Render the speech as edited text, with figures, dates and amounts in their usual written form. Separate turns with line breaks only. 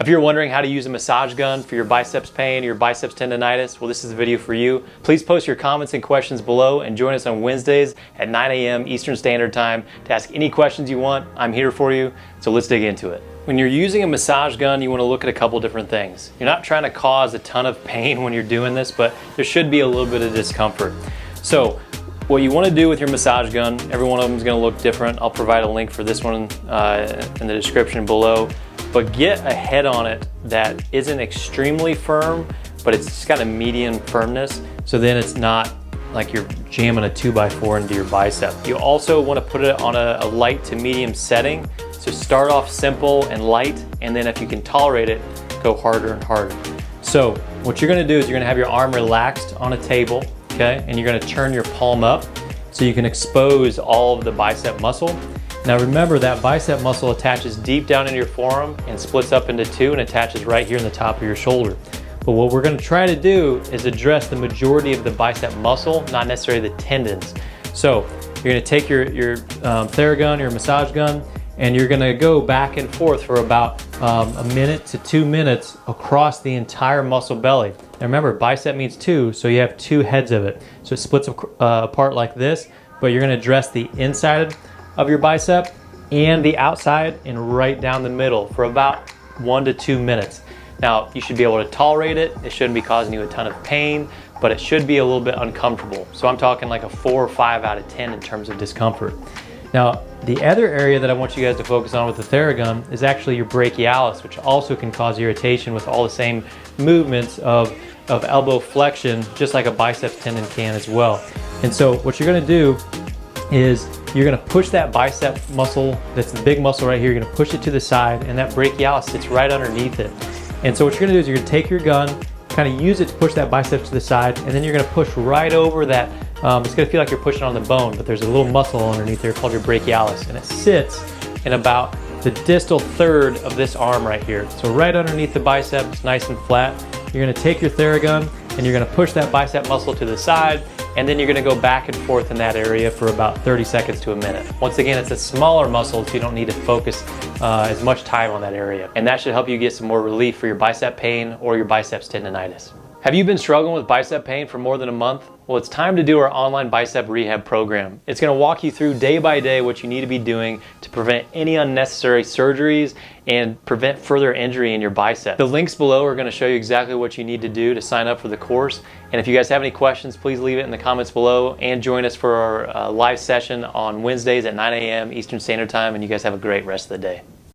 If you're wondering how to use a massage gun for your biceps pain, your biceps tendonitis, well, this is the video for you. Please post your comments and questions below and join us on Wednesdays at 9 a.m. Eastern Standard Time to ask any questions you want. I'm here for you, so let's dig into it. When you're using a massage gun, you want to look at a couple different things. You're not trying to cause a ton of pain when you're doing this, but there should be a little bit of discomfort. So what you want to do with your massage gun, every one of them is going to look different. I'll provide a link for this one in the description below. But get a head on it that isn't extremely firm, but it's just got a medium firmness. So then it's not like you're jamming a 2x4 into your bicep. You also want to put it on a light to medium setting. So start off simple and light, and then if you can tolerate it, go harder and harder. So what you're gonna do is you're gonna have your arm relaxed on a table, okay? And you're gonna turn your palm up so you can expose all of the bicep muscle. Now remember that bicep muscle attaches deep down into your forearm and splits up into two and attaches right here in the top of your shoulder. But what we're going to try to do is address the majority of the bicep muscle, not necessarily the tendons. So you're going to take your Theragun, your massage gun, and you're going to go back and forth for about a minute to 2 minutes across the entire muscle belly. Now remember, bicep means two, so you have two heads of it. So it splits apart like this, but you're going to address the inside of your bicep and the outside and right down the middle for about 1 to 2 minutes. Now you should be able to tolerate it. It shouldn't be causing you a ton of pain, but it should be a little bit uncomfortable. So I'm talking like a 4 or 5 out of 10 in terms of discomfort. Now the other area that I want you guys to focus on with the Theragun is actually your brachialis, which also can cause irritation with all the same movements of elbow flexion, just like a biceps tendon can as well. And so what you're gonna do is you're gonna push that bicep muscle, that's the big muscle right here, you're gonna push it to the side, and that brachialis sits right underneath it. And so what you're gonna do is you're gonna take your gun, kind of use it to push that bicep to the side, and then you're gonna push right over that. It's gonna feel like you're pushing on the bone, but there's a little muscle underneath there called your brachialis, and it sits in about the distal third of this arm right here. So right underneath the bicep, it's nice and flat. You're gonna take your Theragun, and you're gonna push that bicep muscle to the side, and then you're gonna go back and forth in that area for about 30 seconds to a minute. Once again, it's a smaller muscle, so you don't need to focus as much time on that area. And that should help you get some more relief for your bicep pain or your biceps tendonitis. Have you been struggling with bicep pain for more than a month? Well, it's time to do our online Bicep Rehab program. It's gonna walk you through day by day what you need to be doing to prevent any unnecessary surgeries and prevent further injury in your bicep. The links below are gonna show you exactly what you need to do to sign up for the course. And if you guys have any questions, please leave it in the comments below and join us for our live session on Wednesdays at 9 a.m. Eastern Standard Time, and you guys have a great rest of the day.